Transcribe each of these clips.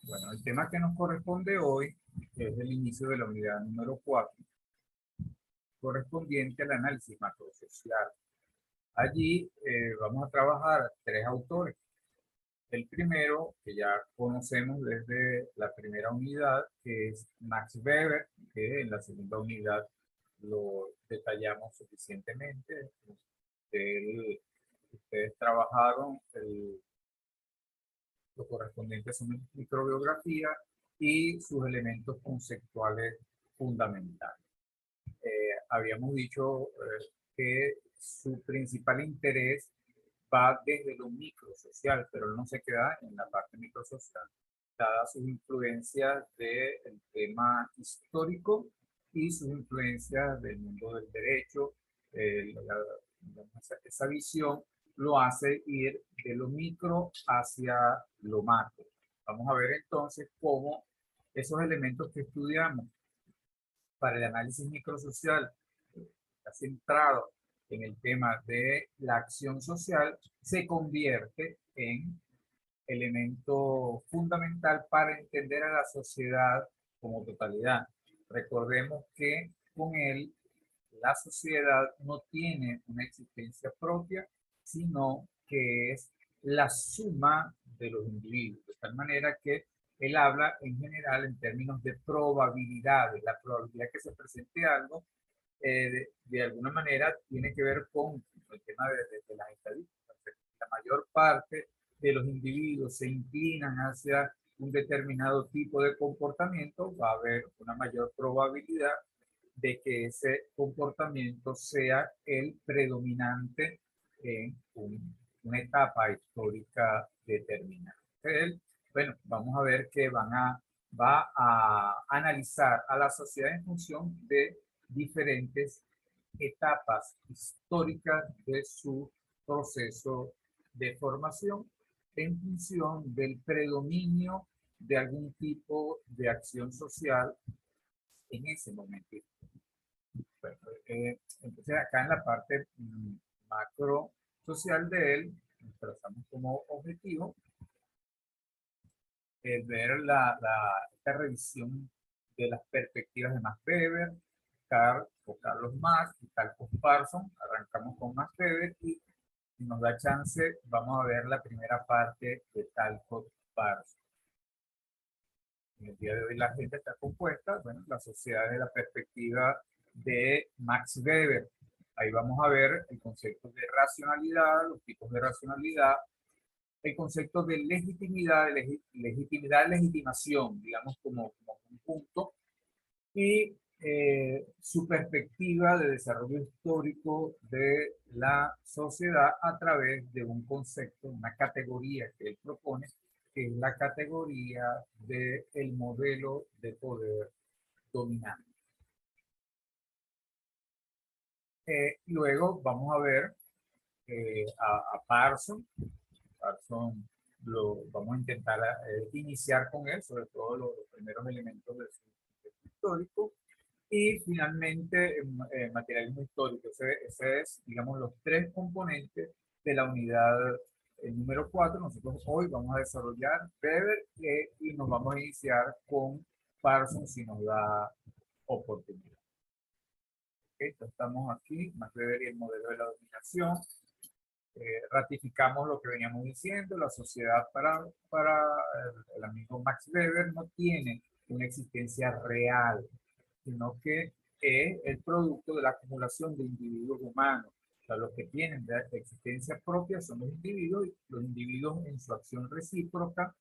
Bueno, el tema que nos corresponde hoy es el inicio de la unidad número 4, correspondiente al análisis macrosocial. Allí vamos a trabajar tres autores. El primero, que ya conocemos desde la primera unidad, que es Max Weber, que en la segunda unidad lo detallamos suficientemente. Ustedes trabajaron lo correspondiente a su microbiografía y sus elementos conceptuales fundamentales. Habíamos dicho que su principal interés va desde lo microsocial, pero él no se queda en la parte microsocial, dadas sus influencias del tema histórico y sus influencias del mundo del derecho. Esa visión lo hace ir de lo micro hacia lo macro. Vamos a ver entonces cómo esos elementos que estudiamos para el análisis microsocial está centrado en el tema de la acción social, se convierte en elemento fundamental para entender a la sociedad como totalidad. Recordemos que con él la sociedad no tiene una existencia propia, sino que es la suma de los individuos, de tal manera que él habla en general en términos de probabilidades, la probabilidad que se presente algo de alguna manera tiene que ver con el tema de las estadísticas. La mayor parte de los individuos se inclinan hacia un determinado tipo de comportamiento, va a haber una mayor probabilidad de que ese comportamiento sea el predominante en una etapa histórica determinada. Bueno, vamos a ver que va a analizar a la sociedad en función de diferentes etapas históricas de su proceso de formación en función del predominio de algún tipo de acción social en ese momento. Bueno, entonces acá en la parte macro social de él, nos trazamos como objetivo ver esta revisión de las perspectivas de Max Weber, Carlos Marx y Talcott Parsons. Arrancamos con Max Weber y si nos da chance vamos a ver la primera parte de Talcott Parsons. En el día de hoy la gente está compuesta, bueno, la sociedad desde la perspectiva de Max Weber. Ahí vamos a ver el concepto de racionalidad, los tipos de racionalidad, el concepto de legitimidad, legitimación, digamos como un punto, y su perspectiva de desarrollo histórico de la sociedad a través de un concepto, una categoría que él propone, que es la categoría del modelo de poder dominante. Luego vamos a ver a Parsons. Vamos a intentar iniciar con él, sobre todo los primeros elementos del histórico, y finalmente materialismo histórico. Ese es, digamos, los tres componentes de la unidad número 4. Nosotros hoy vamos a desarrollar Weber y nos vamos a iniciar con Parsons si nos da oportunidad. Okay, entonces estamos aquí, Max Weber y el modelo de la dominación. Ratificamos lo que veníamos diciendo, la sociedad para el amigo Max Weber no tiene una existencia real, sino que es el producto de la acumulación de individuos humanos. O sea, los que tienen de existencia propia son los individuos en su acción recíproca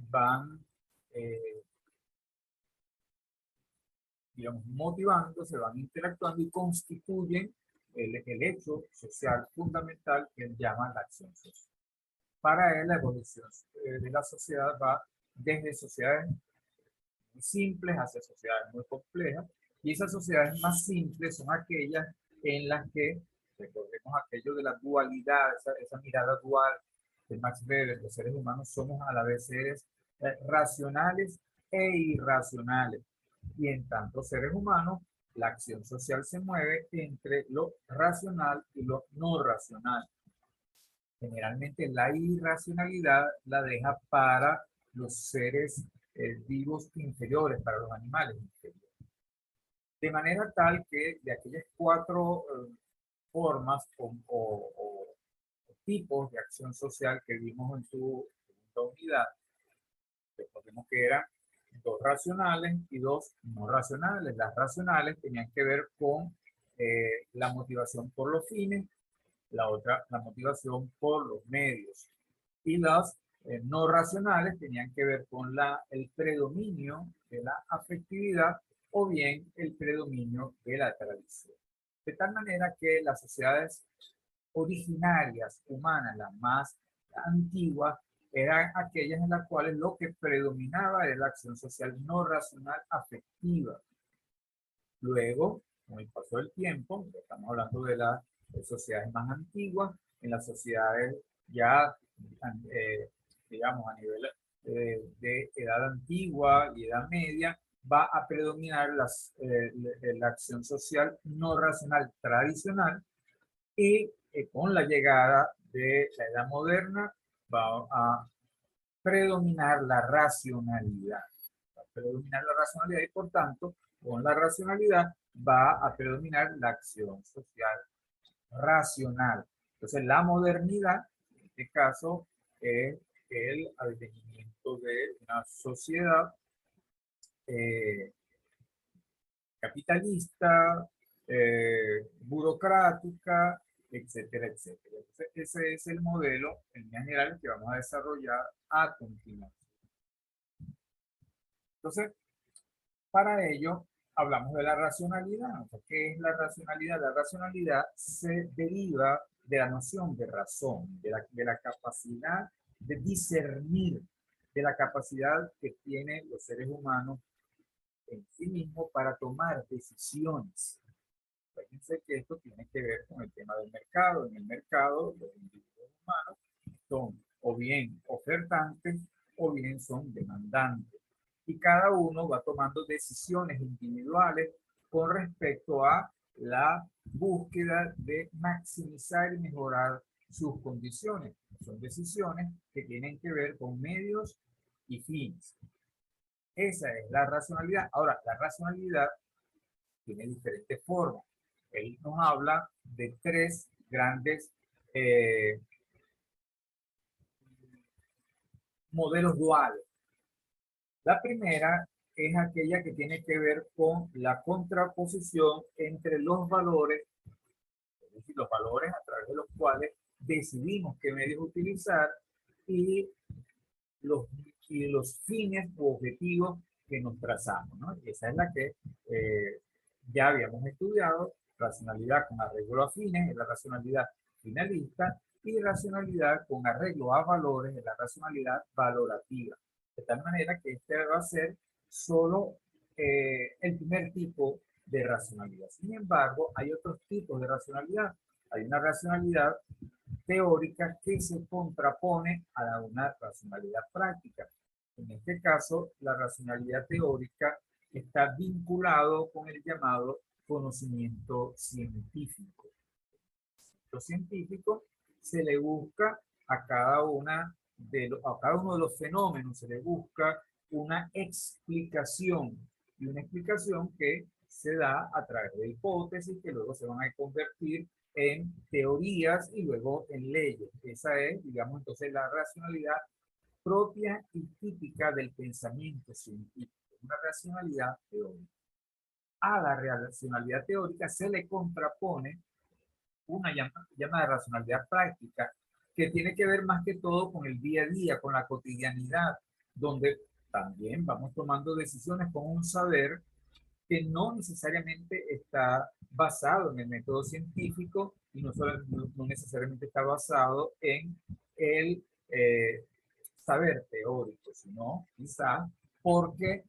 van digamos, motivando, se van interactuando y constituyen el hecho social fundamental que él llama la acción social. Para él, la evolución de la sociedad va desde sociedades muy simples hacia sociedades muy complejas, y esas sociedades más simples son aquellas en las que, recordemos aquello de la dualidad, esa mirada dual de Max Weber, los seres humanos somos a la vez seres racionales e irracionales. Y en tanto seres humanos, la acción social se mueve entre lo racional y lo no racional. Generalmente la irracionalidad la deja para los seres vivos inferiores, para los animales inferiores. De manera tal que de aquellas cuatro formas o tipos de acción social que vimos en su segunda unidad, recordemos que eran dos racionales y dos no racionales. Las racionales tenían que ver con la motivación por los fines, la otra la motivación por los medios. Y las no racionales tenían que ver con el predominio de la afectividad o bien el predominio de la tradición. De tal manera que las sociedades originarias humanas, las más antiguas, eran aquellas en las cuales lo que predominaba era la acción social no racional afectiva. Luego, con el paso del tiempo, estamos hablando de las sociedades más antiguas, en las sociedades ya, digamos, a nivel de edad antigua y edad media, va a predominar la acción social no racional tradicional, y con la llegada de la edad moderna va a predominar la racionalidad. Va a predominar la racionalidad y por tanto, con la racionalidad va a predominar la acción social racional. Entonces, la modernidad, en este caso, es el advenimiento de una sociedad capitalista, burocrática, etcétera, etcétera. Entonces, ese es el modelo en líneas generales que vamos a desarrollar a continuación. Entonces, para ello, hablamos de la racionalidad. O sea, ¿qué es la racionalidad? La racionalidad se deriva de la noción de razón, de la capacidad de discernir, de la capacidad que tienen los seres humanos en sí mismos para tomar decisiones. Fíjense que esto tiene que ver con el tema del mercado. En el mercado, los individuos humanos son o bien ofertantes o bien son demandantes. Y cada uno va tomando decisiones individuales con respecto a la búsqueda de maximizar y mejorar sus condiciones. Son decisiones que tienen que ver con medios y fines. Esa es la racionalidad. Ahora, la racionalidad tiene diferentes formas. Él nos habla de tres grandes modelos duales. La primera es aquella que tiene que ver con la contraposición entre los valores, es decir, los valores a través de los cuales decidimos qué medios utilizar y los fines u objetivos que nos trazamos, ¿no? Y esa es la que ya habíamos estudiado: racionalidad con arreglo a fines, es la racionalidad finalista, y racionalidad con arreglo a valores, es la racionalidad valorativa. De tal manera que este va a ser solo el primer tipo de racionalidad. Sin embargo, hay otros tipos de racionalidad. Hay una racionalidad teórica que se contrapone a una racionalidad práctica. En este caso, la racionalidad teórica está vinculado con el llamado conocimiento científico. Lo científico se le busca a cada uno de los fenómenos, se le busca una explicación, y una explicación que se da a través de hipótesis que luego se van a convertir en teorías y luego en leyes. Esa es, digamos, entonces la racionalidad propia y típica del pensamiento científico, una racionalidad teórica. A la racionalidad teórica se le contrapone una llamada racionalidad práctica, que tiene que ver más que todo con el día a día, con la cotidianidad, donde también vamos tomando decisiones con un saber que no necesariamente está basado en el método científico y no necesariamente está basado en el saber teórico, sino quizá porque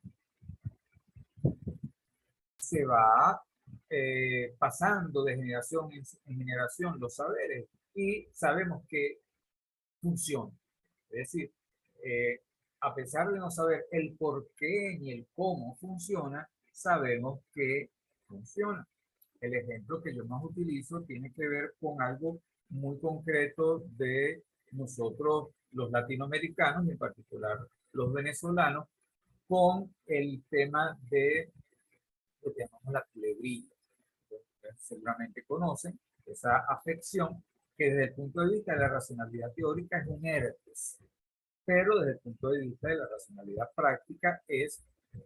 se va pasando de generación en generación los saberes y sabemos que funciona. Es decir, a pesar de no saber el por qué ni el cómo funciona, sabemos que funciona. El ejemplo que yo más utilizo tiene que ver con algo muy concreto de nosotros, los latinoamericanos, y en particular los venezolanos, con el tema de lo que llamamos la culebrilla. Ustedes seguramente conocen esa afección que desde el punto de vista de la racionalidad teórica es un herpes, pero desde el punto de vista de la racionalidad práctica es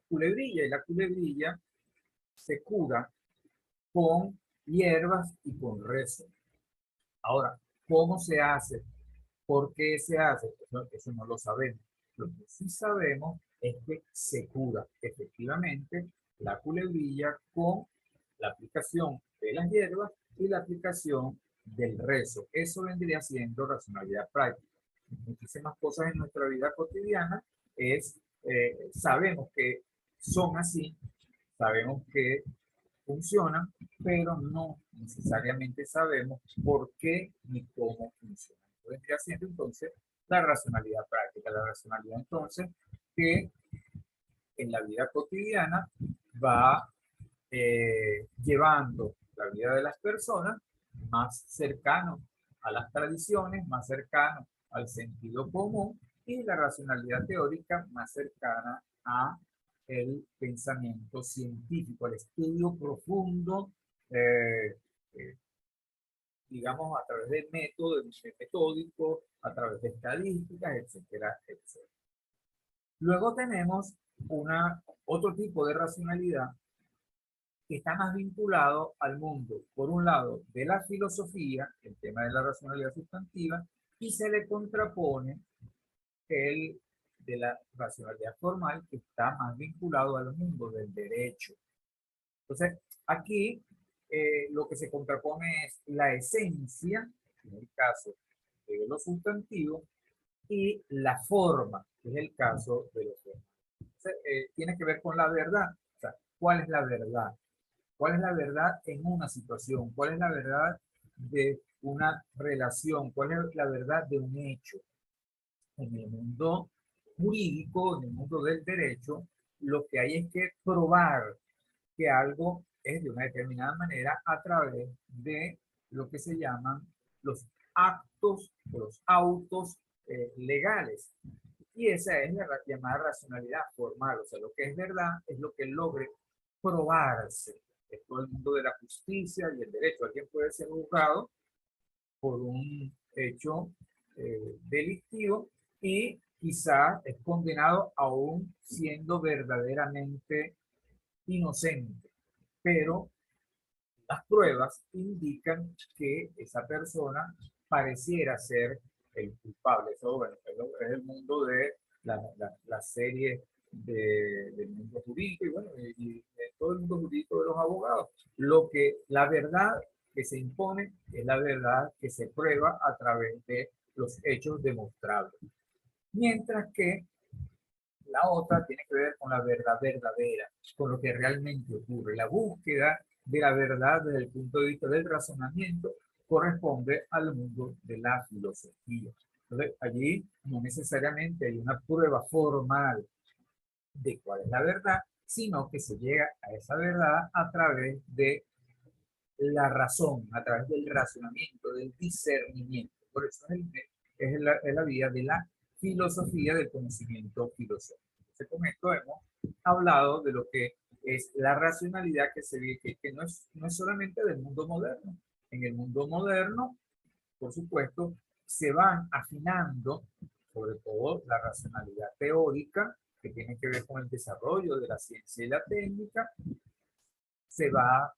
culebrilla, y la culebrilla se cura con hierbas y con rezo. Ahora, ¿cómo se hace? ¿Por qué se hace? Eso no lo sabemos. Lo que sí sabemos es que se cura efectivamente la culebrilla con la aplicación de las hierbas y la aplicación del rezo. Eso vendría siendo racionalidad práctica. Muchísimas cosas en nuestra vida cotidiana sabemos que son así, sabemos que funcionan, pero no necesariamente sabemos por qué ni cómo funcionan. Esto vendría siendo entonces la racionalidad práctica. La racionalidad entonces que en la vida cotidiana va llevando la vida de las personas más cercano a las tradiciones, más cercano al sentido común, y la racionalidad teórica más cercana a el pensamiento científico, al estudio profundo, eh, eh, digamos, a través del método, metódico, a través de estadísticas, etcétera, etcétera. Luego tenemos otro tipo de racionalidad que está más vinculado al mundo, por un lado, de la filosofía, el tema de la racionalidad sustantiva, y se le contrapone el de la racionalidad formal, que está más vinculado al mundo del derecho. Entonces, aquí lo que se contrapone es la esencia, en el caso de los sustantivos, y la forma, que es el caso de los verbos. Entonces, tiene que ver con la verdad. O sea, ¿cuál es la verdad? ¿Cuál es la verdad en una situación? ¿Cuál es la verdad de una relación? ¿Cuál es la verdad de un hecho? En el mundo jurídico, en el mundo del derecho, lo que hay es que probar que algo es de una determinada manera a través de lo que se llaman los actos o los autos legales. Y esa es la llamada racionalidad formal, o sea, lo que es verdad es lo que logre probarse. Es todo el mundo de la justicia y el derecho. Alguien puede ser juzgado por un hecho delictivo y quizá es condenado aún siendo verdaderamente inocente, pero las pruebas indican que esa persona pareciera ser el culpable. Eso, bueno, es el mundo de la serie del mundo jurídico y, bueno, y de todo el mundo jurídico de los abogados. La verdad que se impone es la verdad que se prueba a través de los hechos demostrables. Mientras que la otra tiene que ver con la verdad verdadera, con lo que realmente ocurre. La búsqueda de la verdad desde el punto de vista del razonamiento corresponde al mundo de la filosofía. Entonces, allí no necesariamente hay una prueba formal de cuál es la verdad, sino que se llega a esa verdad a través de la razón, a través del razonamiento, del discernimiento. Por eso es la vía de la filosofía del conocimiento filosófico. Entonces, con esto hemos hablado de lo que es la racionalidad que se ve, que no es solamente del mundo moderno. En el mundo moderno, por supuesto, se van afinando, sobre todo la racionalidad teórica, que tiene que ver con el desarrollo de la ciencia y la técnica, se va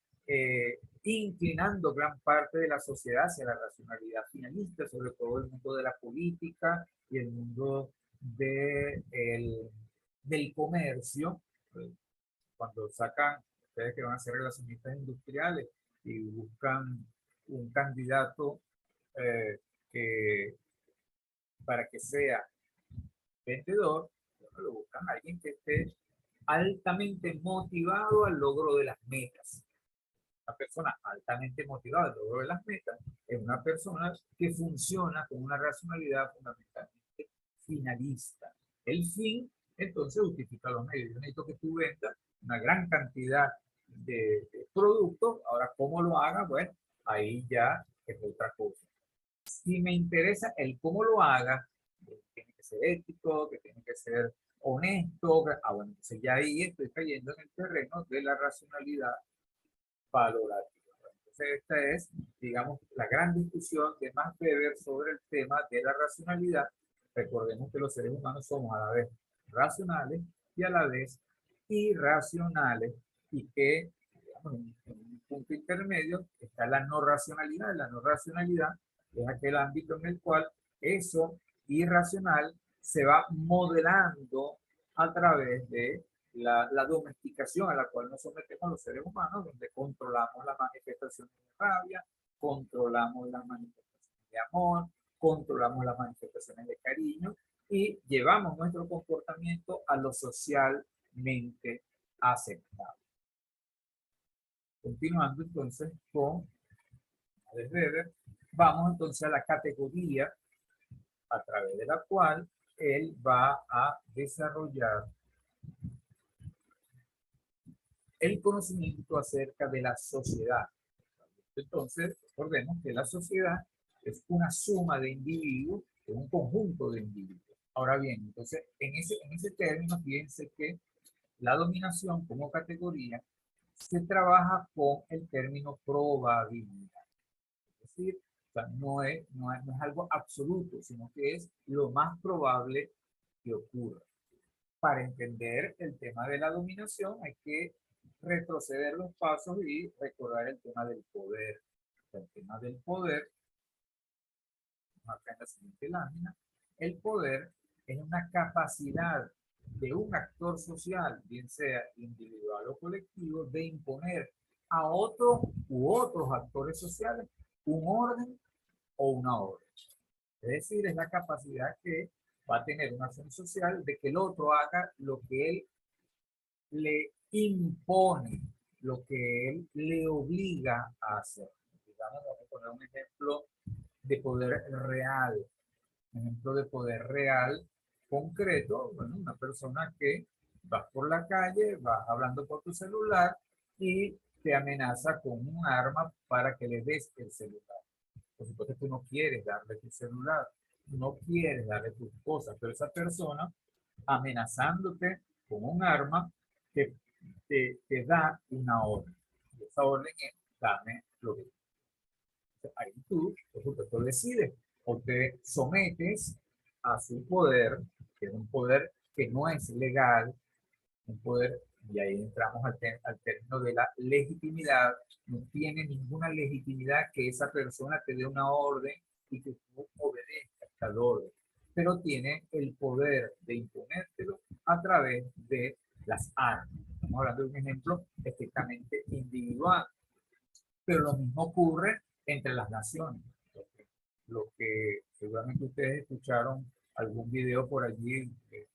inclinando gran parte de la sociedad hacia la racionalidad finalista, sobre todo el mundo de la política y el mundo del comercio. Cuando sacan, ustedes que van a ser relacionistas industriales y buscan un candidato eh, que, para que sea vendedor, bueno, lo buscan a alguien que esté altamente motivado al logro de las metas. Una persona altamente motivada al logro de las metas es una persona que funciona con una racionalidad fundamentalmente finalista. El fin, entonces, justifica los medios. Yo necesito que tú vendas una gran cantidad de productos. Ahora, ¿cómo lo hagas? Bueno, ahí ya es otra cosa. Si me interesa el cómo lo haga, que tiene que ser ético, que tiene que ser honesto, bueno, entonces ya ahí estoy cayendo en el terreno de la racionalidad valorativa. Entonces esta es, digamos, la gran discusión de Max Weber sobre el tema de la racionalidad. Recordemos que los seres humanos somos a la vez racionales y a la vez irracionales, y que, digamos, en un punto intermedio está la no racionalidad. La no racionalidad es aquel ámbito en el cual eso irracional se va modelando a través de la domesticación a la cual nos sometemos los seres humanos, donde controlamos las manifestaciones de rabia, controlamos las manifestaciones de amor, controlamos las manifestaciones de cariño y llevamos nuestro comportamiento a lo socialmente aceptable. Continuando entonces con Weber, vamos entonces a la categoría a través de la cual él va a desarrollar el conocimiento acerca de la sociedad. Entonces, recordemos que la sociedad es una suma de individuos, es un conjunto de individuos. Ahora bien, entonces, en ese término, fíjense que la dominación como categoría se trabaja con el término probabilidad. Es decir, o sea, no es algo absoluto, sino que es lo más probable que ocurra. Para entender el tema de la dominación hay que retroceder los pasos y recordar el tema del poder. El tema del poder, acá en la siguiente lámina, el poder es una capacidad de un actor social, bien sea individual o colectivo, de imponer a otro u otros actores sociales un orden o una orden. Es decir, es la capacidad que va a tener una acción social de que el otro haga lo que él le impone, lo que él le obliga a hacer. Digamos, vamos a poner un ejemplo de poder real. Un ejemplo de poder real concreto, bueno, una persona que vas por la calle, vas hablando por tu celular y te amenaza con un arma para que le des el celular. Por supuesto, tú no quieres darle tu celular, no quieres darle tus cosas, pero esa persona amenazándote con un arma te da una orden. Y esa orden es dame lo que ahí tú, por supuesto, decides o te sometes a su poder, que es un poder que no es legal, un poder, y ahí entramos al término de la legitimidad. No tiene ninguna legitimidad que esa persona te dé una orden y que tú obedezcas tal orden, pero tiene el poder de imponértelo a través de las armas. Estamos hablando de un ejemplo estrictamente individual, pero lo mismo ocurre entre las naciones. Lo que seguramente ustedes escucharon algún video por allí del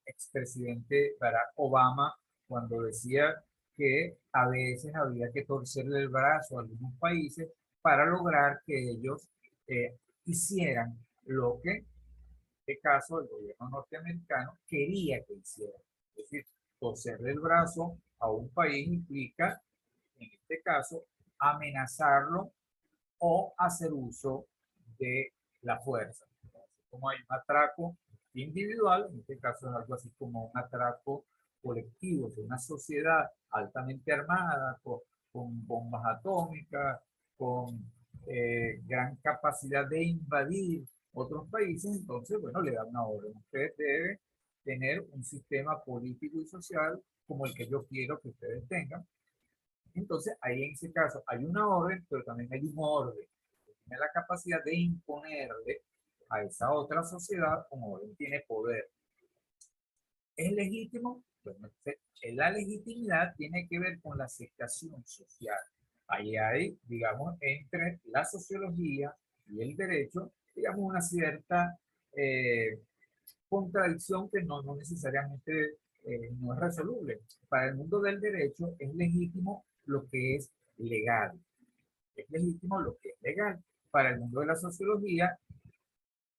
expresidente Barack Obama cuando decía que a veces había que torcerle el brazo a algunos países para lograr que ellos hicieran lo que, en este caso, el gobierno norteamericano quería que hicieran. Es decir, torcerle el brazo a un país implica, en este caso, amenazarlo o hacer uso de la fuerza. Como hay un atraco individual, en este caso es algo así como un atraco colectivo, de una sociedad altamente armada, con bombas atómicas, con gran capacidad de invadir otros países, entonces, bueno, le da una orden. Usted debe tener un sistema político y social como el que yo quiero que ustedes tengan. Entonces, ahí en ese caso hay una orden, pero también hay un orden. Tiene la capacidad de imponerle a esa otra sociedad como orden, tiene poder. ¿Es legítimo? Bueno, la legitimidad tiene que ver con la aceptación social. Ahí hay, digamos, entre la sociología y el derecho, digamos, una cierta contradicción que no necesariamente no es resoluble. Para el mundo del derecho es legítimo lo que es legal. Es legítimo lo que es legal. Para el mundo de la sociología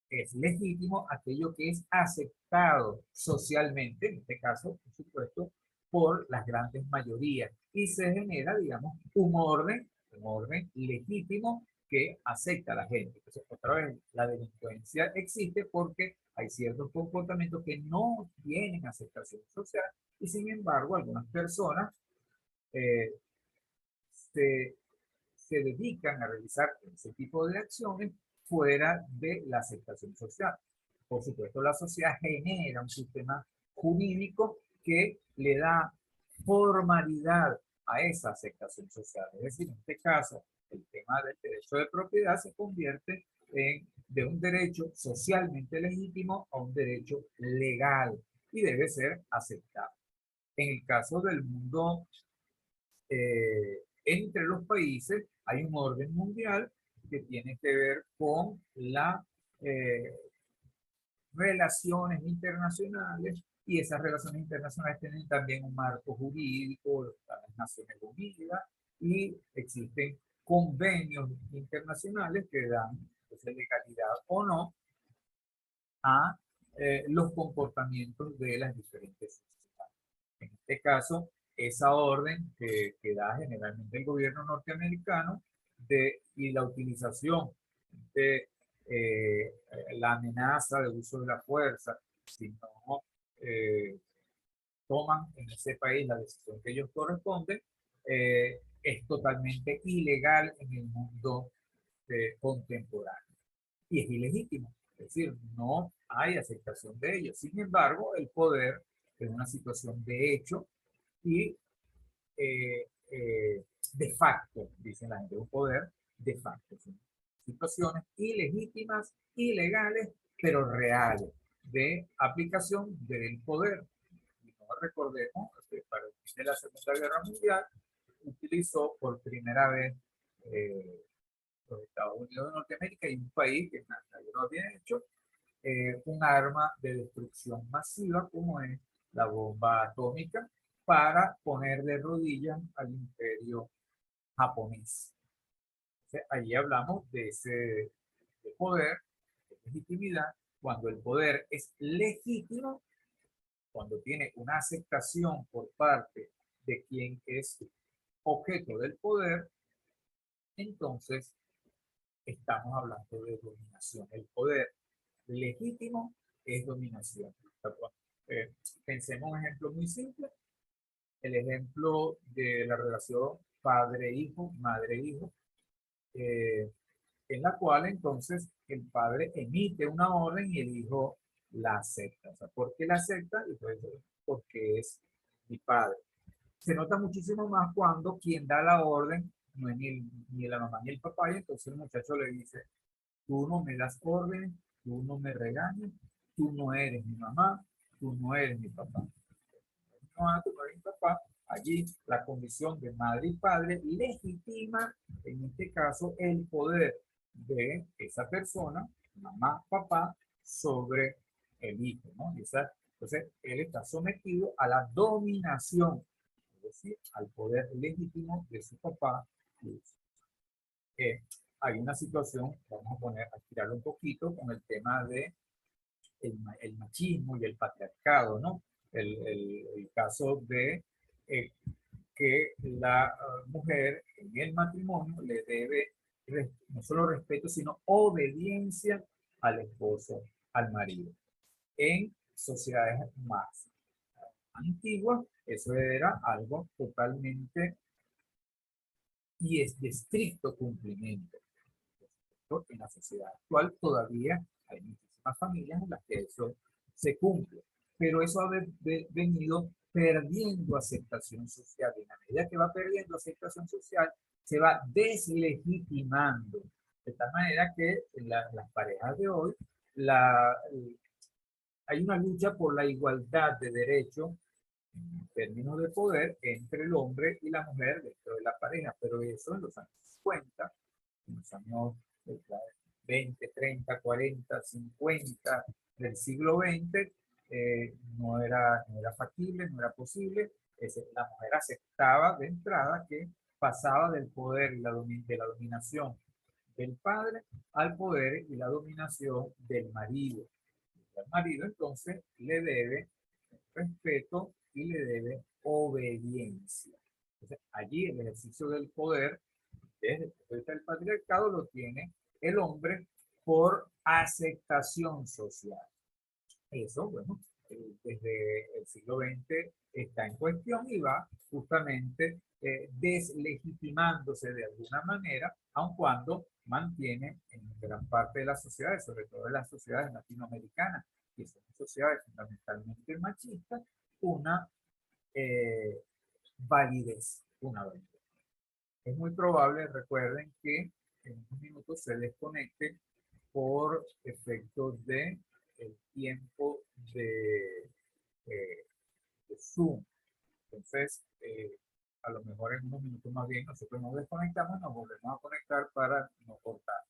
es legítimo aquello que es aceptado socialmente, en este caso, por supuesto, por las grandes mayorías. Y se genera, digamos, un orden legítimo que acepta a la gente. Entonces, otra vez, la delincuencia existe porque hay ciertos comportamientos que no tienen aceptación social y sin embargo algunas personas eh, se, se dedican a realizar ese tipo de acciones fuera de la aceptación social. Por supuesto, la sociedad genera un sistema jurídico que le da formalidad a esa aceptación social. Es decir, en este caso, el tema del derecho de propiedad se convierte de un derecho socialmente legítimo a un derecho legal y debe ser aceptado. En el caso del mundo, entre los países hay un orden mundial que tiene que ver con las relaciones internacionales y esas relaciones internacionales tienen también un marco jurídico, las Naciones Unidas, y existen convenios internacionales que dan legalidad o no a los comportamientos de las diferentes sociedades. En este caso, esa orden que da generalmente el gobierno norteamericano y la utilización de la amenaza de uso de la fuerza, si no toman en ese país la decisión que ellos corresponden, es totalmente ilegal en el mundo contemporáneo y es ilegítimo. Es decir, no hay aceptación de ello. Sin embargo, el poder es una situación de hecho y de facto, dicen la gente, un poder de facto. Son situaciones ilegítimas, ilegales, pero reales, de aplicación del poder. Y no recordemos que para el fin de la Segunda Guerra Mundial utilizó por primera vez los Estados Unidos de Norteamérica y un país que nadie lo había hecho, un arma de destrucción masiva como es la bomba atómica para poner de rodillas al imperio japonés. Entonces, allí hablamos de ese de poder, de legitimidad. Cuando el poder es legítimo, cuando tiene una aceptación por parte de quien es objeto del poder, entonces estamos hablando de dominación. El poder legítimo es dominación. Eh, Pensemos un ejemplo muy simple, el ejemplo de la relación padre-hijo, madre-hijo, eh, en la cual entonces el padre emite una orden y el hijo la acepta. O sea, ¿por qué la acepta? Porque es mi padre. Se nota muchísimo más cuando quien da la orden no es ni la mamá ni el papá, y entonces el muchacho le dice, tú no me das órdenes, tú no me regañas, tú no eres mi mamá, tú no eres mi papá. No, tú no eres mi papá. Allí la condición de madre y padre legitima, en este caso, el poder de esa persona, mamá, papá, sobre el hijo, ¿no? Entonces, él está sometido a la dominación, es decir, al poder legítimo de su papá. Eh, Hay una situación, vamos a poner, a tirarlo un poquito con el tema de el machismo y el patriarcado, ¿no? El caso de que la mujer en el matrimonio le debe no solo respeto, sino obediencia al esposo, al marido. En sociedades más antiguas, eso era algo totalmente y es de estricto cumplimiento. En la sociedad actual todavía hay muchísimas familias en las que eso se cumple, pero eso ha venido perdiendo aceptación social. Y en la medida que va perdiendo aceptación social, se va deslegitimando. De tal manera que en las parejas de hoy hay una lucha por la igualdad de derechos en términos de poder entre el hombre y la mujer dentro de la pareja, pero eso en los años 50, en los años 20, 30, 40, 50 del siglo XX, no era factible, no era posible. La mujer aceptaba de entrada que pasaba del poder y de la dominación del padre al poder y la dominación del marido. El marido entonces le debe respeto y le debe obediencia. Entonces, allí el ejercicio del poder desde el punto de vista del patriarcado lo tiene el hombre por aceptación social. Eso, bueno, desde el siglo XX está en cuestión y va justamente deslegitimándose de alguna manera, aun cuando mantiene en gran parte de las sociedades, sobre todo en las sociedades latinoamericanas, que son sociedades fundamentalmente machistas, una eh, validez, una validez. Es muy probable, recuerden, que en unos minutos se desconecte por efectos de el tiempo de Zoom. Entonces, a lo mejor en unos minutos más bien nosotros nos desconectamos y nos volvemos a conectar para no cortar.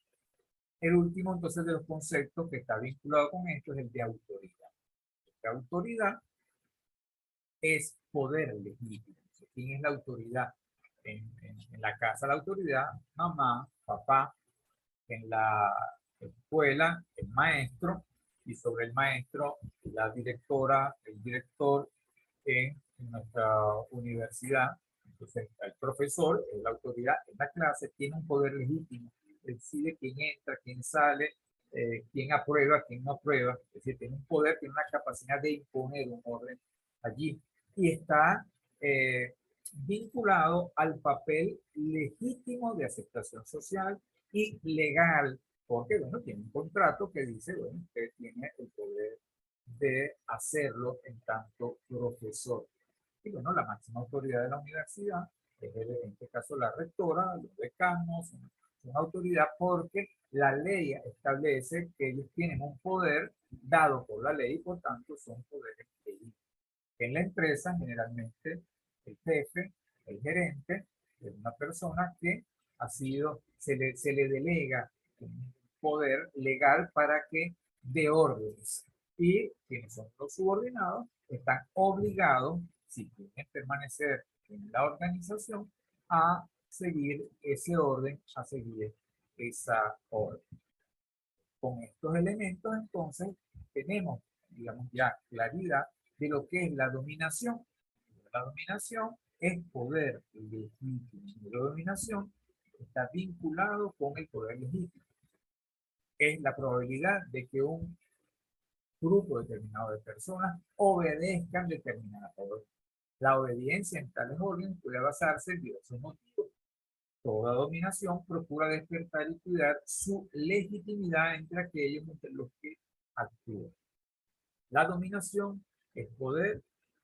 El último entonces de los conceptos que está vinculado con esto es el de autoridad. La autoridad es poder legítimo. ¿Quién es la autoridad? En la casa la autoridad, mamá, papá, en la escuela el maestro y sobre el maestro la directora, el director en nuestra universidad. Entonces el profesor es la autoridad en la clase, tiene un poder legítimo, decide quién entra, quién sale, quién aprueba, quién no aprueba, es decir, tiene un poder, tiene una capacidad de imponer un orden allí y está vinculado al papel legítimo de aceptación social y legal, porque bueno, tiene un contrato que dice, bueno, usted tiene el poder de hacerlo en tanto profesor. Y bueno, la máxima autoridad de la universidad es en este caso la rectora, los decanos, son autoridad porque la ley establece que ellos tienen un poder dado por la ley y por tanto son poderes legítimos. En la empresa, generalmente, el jefe, el gerente, es una persona que ha sido, se le delega un poder legal para que dé órdenes. Y quienes son los subordinados están obligados, si quieren permanecer en la organización, a seguir ese orden, a seguir esa orden. Con estos elementos, entonces, tenemos, digamos, ya claridad de lo que es la dominación. La dominación es poder legítimo. La dominación está vinculado con el poder legítimo. Es la probabilidad de que un grupo determinado de personas obedezcan determinadas órdenes. La obediencia en tales órdenes puede basarse en diversos motivos. Toda dominación procura despertar y cuidar su legitimidad entre aquellos entre los que actúan. La dominación es poder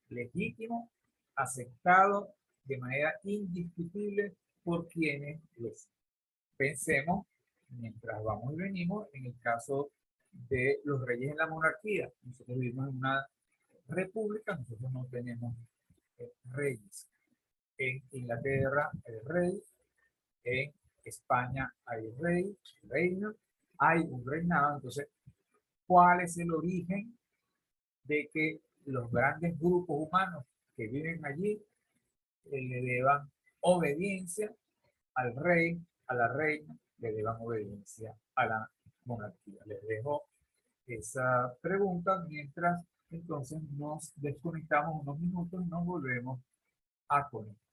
legítimo, aceptado de manera indiscutible por quienes los pensemos mientras vamos y venimos en el caso de los reyes en la monarquía. Nosotros vivimos en una república, nosotros no tenemos reyes. En Inglaterra el rey, en España hay rey, reino, hay un reinado. Entonces, ¿cuál es el origen de que los grandes grupos humanos que viven allí le deban obediencia al rey, a la reina, le deban obediencia a la monarquía? Les dejo esa pregunta mientras entonces nos desconectamos unos minutos y nos volvemos a conectar.